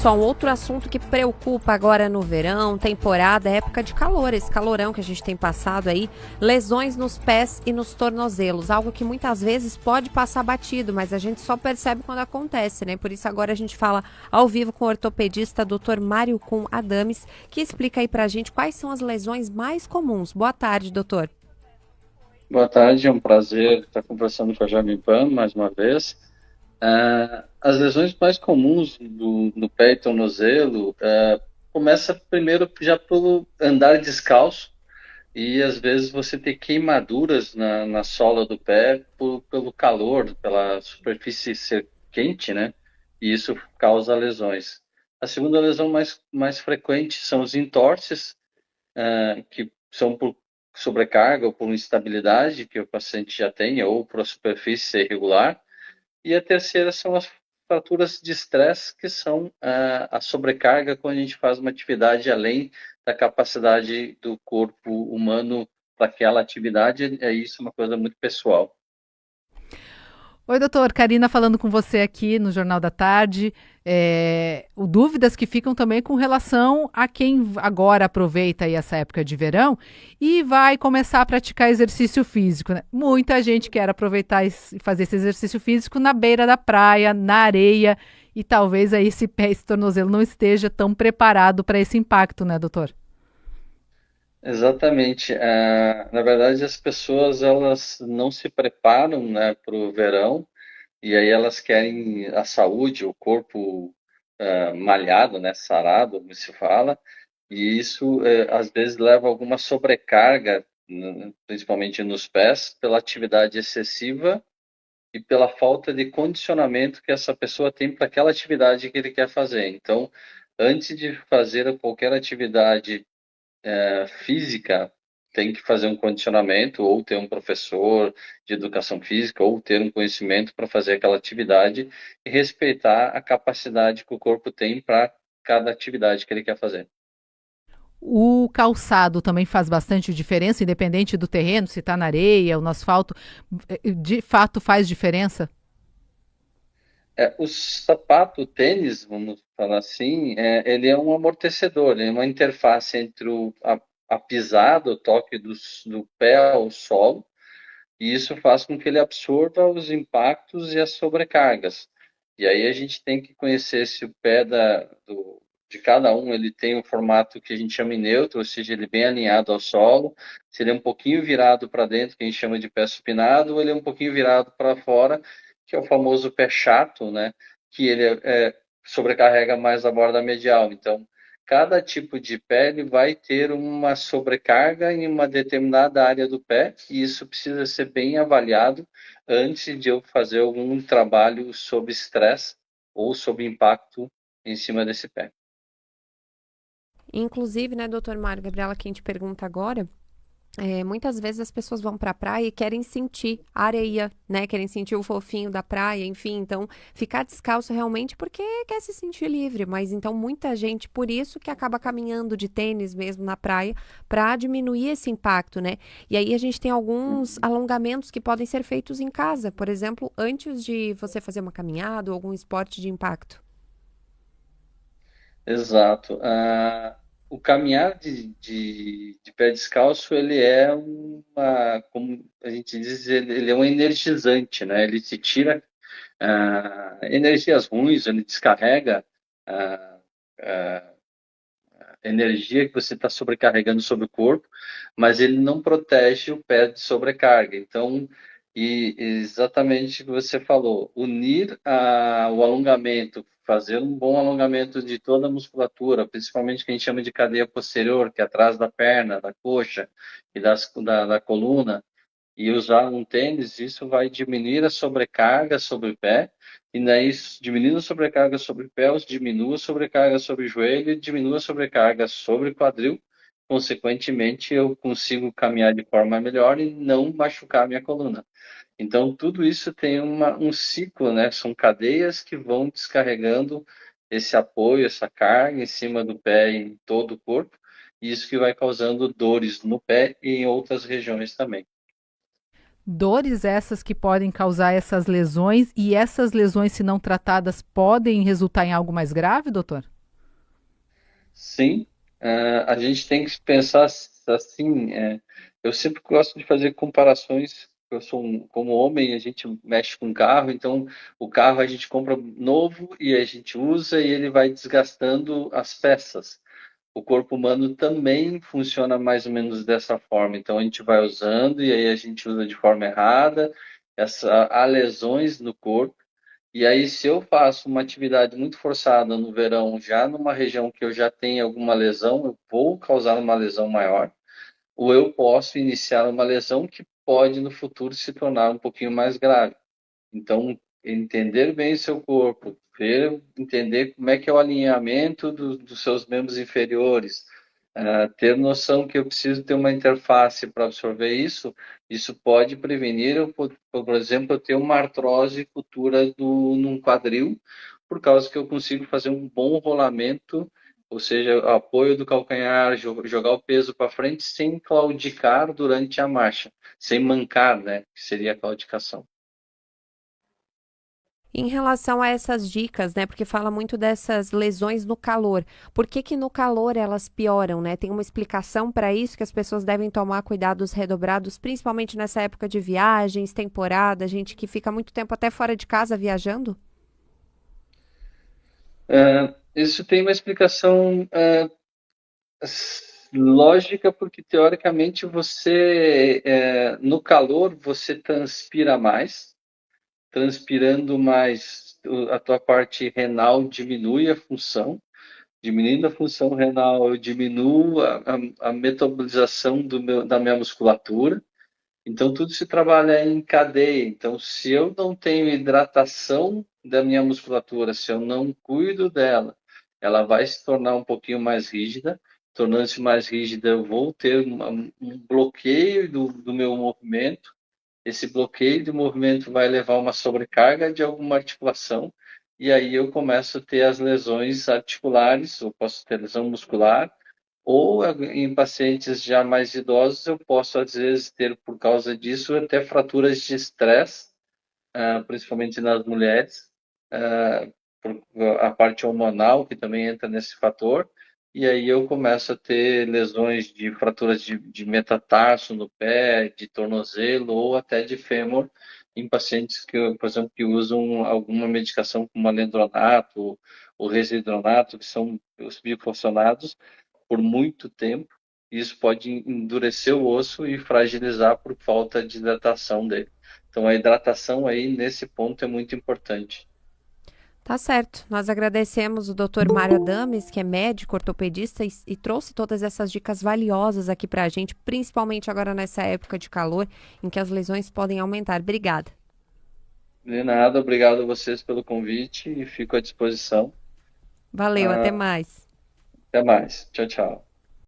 pessoal, um outro assunto que preocupa agora no verão, temporada, época de calor, esse calorão que a gente tem passado aí, lesões nos pés e nos tornozelos, algo que muitas vezes pode passar batido, mas a gente só percebe quando acontece, né? Por isso agora a gente fala ao vivo com o ortopedista Dr. Mário Kuhn Adames, que explica aí pra gente quais são as lesões mais comuns. Boa tarde, doutor. Boa tarde, é um prazer estar conversando com a Jovem Pan mais uma vez. As lesões mais comuns do pé e tornozelo começa primeiro já pelo andar descalço e às vezes você tem queimaduras na sola do pé pelo calor, pela superfície ser quente, né? E isso causa lesões. A segunda lesão mais frequente são os entorses, que são por sobrecarga ou por instabilidade que o paciente já tem, ou por a superfície ser irregular. E a terceira são as fraturas de estresse, que são a sobrecarga quando a gente faz uma atividade além da capacidade do corpo humano para aquela atividade. Isso é uma coisa muito pessoal. Oi, doutor. Karina falando com você aqui no Jornal da Tarde. Dúvidas que ficam também com relação a quem agora aproveita aí essa época de verão e vai começar a praticar exercício físico, né? Muita gente quer aproveitar e fazer esse exercício físico na beira da praia, na areia, e talvez aí esse pé, esse tornozelo não esteja tão preparado para esse impacto, né, doutor? Exatamente. Na verdade, as pessoas elas não se preparam, né, para o verão. E aí elas querem a saúde, o corpo malhado, né, sarado, como se fala, e isso às vezes leva a alguma sobrecarga, principalmente nos pés, pela atividade excessiva e pela falta de condicionamento que essa pessoa tem para aquela atividade que ele quer fazer. Então, antes de fazer qualquer atividade física, tem que fazer um condicionamento, ou ter um professor de educação física, ou ter um conhecimento para fazer aquela atividade e respeitar a capacidade que o corpo tem para cada atividade que ele quer fazer. O calçado também faz bastante diferença, independente do terreno, se está na areia ou no asfalto, de fato faz diferença? O sapato, o tênis, vamos falar assim, ele é um amortecedor, ele é uma interface entre a pisada, o toque do pé ao solo, e isso faz com que ele absorva os impactos e as sobrecargas. E aí a gente tem que conhecer se o pé de cada um ele tem um formato que a gente chama de neutro, ou seja, ele é bem alinhado ao solo, se ele é um pouquinho virado para dentro, que a gente chama de pé supinado, ou ele é um pouquinho virado para fora, que é o famoso pé chato, né? Que ele sobrecarrega mais a borda medial. Então, cada tipo de pele vai ter uma sobrecarga em uma determinada área do pé, e isso precisa ser bem avaliado antes de eu fazer algum trabalho sob estresse ou sob impacto em cima desse pé. Inclusive, né, doutor Mário, Gabriela, quem te pergunta agora, muitas vezes as pessoas vão para a praia e querem sentir a areia, né? Querem sentir o fofinho da praia, enfim. Então, ficar descalço realmente porque quer se sentir livre. Mas então, muita gente, por isso que acaba caminhando de tênis mesmo na praia, para diminuir esse impacto, né? E aí a gente tem alguns alongamentos que podem ser feitos em casa, por exemplo, antes de você fazer uma caminhada ou algum esporte de impacto. Exato. O caminhar de pé descalço, ele é como a gente diz, ele é um energizante, né? Ele te tira energias ruins, ele descarrega ah, ah, energia que você está sobrecarregando sobre o corpo, mas ele não protege o pé de sobrecarga. Então, e exatamente o que você falou, unir o alongamento, fazer um bom alongamento de toda a musculatura, principalmente o que a gente chama de cadeia posterior, que é atrás da perna, da coxa e da coluna, e usar um tênis, isso vai diminuir a sobrecarga sobre o pé, e daí, diminuindo a sobrecarga sobre pés, diminua a sobrecarga sobre o joelho e diminua a sobrecarga sobre o quadril. Consequentemente, eu consigo caminhar de forma melhor e não machucar a minha coluna. Então, tudo isso tem um ciclo, né? São cadeias que vão descarregando esse apoio, essa carga em cima do pé e em todo o corpo, e isso que vai causando dores no pé e em outras regiões também. Dores essas que podem causar essas lesões, e essas lesões, se não tratadas, podem resultar em algo mais grave, doutor? Sim, a gente tem que pensar assim. Eu sempre gosto de fazer comparações. Eu sou como homem, a gente mexe com carro, então o carro a gente compra novo e a gente usa e ele vai desgastando as peças. O corpo humano também funciona mais ou menos dessa forma. Então a gente vai usando e aí a gente usa de forma errada. Há lesões no corpo. E aí, se eu faço uma atividade muito forçada no verão, já numa região que eu já tenho alguma lesão, eu vou causar uma lesão maior, ou eu posso iniciar uma lesão que pode no futuro se tornar um pouquinho mais grave. Então, entender bem o seu corpo, entender como é que é o alinhamento dos seus membros inferiores, ter noção que eu preciso ter uma interface para absorver isso, isso pode prevenir, por exemplo, eu ter uma artrose futura num quadril, por causa que eu consigo fazer um bom rolamento, ou seja, apoio do calcanhar, jogar o peso para frente sem claudicar durante a marcha, sem mancar, né, que seria a claudicação. Em relação a essas dicas, né? Porque fala muito dessas lesões no calor. Por que que no calor elas pioram, né? Tem uma explicação para isso que as pessoas devem tomar cuidados redobrados, principalmente nessa época de viagens, temporada, gente que fica muito tempo até fora de casa viajando? Isso tem uma explicação lógica, porque teoricamente no calor, você transpira mais, transpirando mais, a tua parte renal diminui a função, diminuindo a função renal, eu diminuo a metabolização da minha musculatura. Então, tudo se trabalha em cadeia. Então, se eu não tenho hidratação da minha musculatura, se eu não cuido dela, ela vai se tornar um pouquinho mais rígida. Tornando-se mais rígida, eu vou ter um bloqueio do meu movimento. Esse bloqueio de movimento vai levar a uma sobrecarga de alguma articulação. E aí eu começo a ter as lesões articulares, ou posso ter lesão muscular, ou em pacientes já mais idosos, eu posso, às vezes, ter, por causa disso, até fraturas de estresse, principalmente nas mulheres, por a parte hormonal, que também entra nesse fator, e aí eu começo a ter lesões de fraturas de metatarso no pé, de tornozelo ou até de fêmur, em pacientes que, por exemplo, que usam alguma medicação como alendronato ou residronato, que são os bifosfonados, por muito tempo. Isso pode endurecer o osso e fragilizar por falta de hidratação dele. Então, a hidratação aí, nesse ponto, é muito importante. Tá certo. Nós agradecemos o Dr. Mário Adames, que é médico ortopedista e trouxe todas essas dicas valiosas aqui pra gente, principalmente agora nessa época de calor, em que as lesões podem aumentar. Obrigada. De nada, obrigado a vocês pelo convite e fico à disposição. Valeu, até Ah, mais. até mais. Tchau, tchau.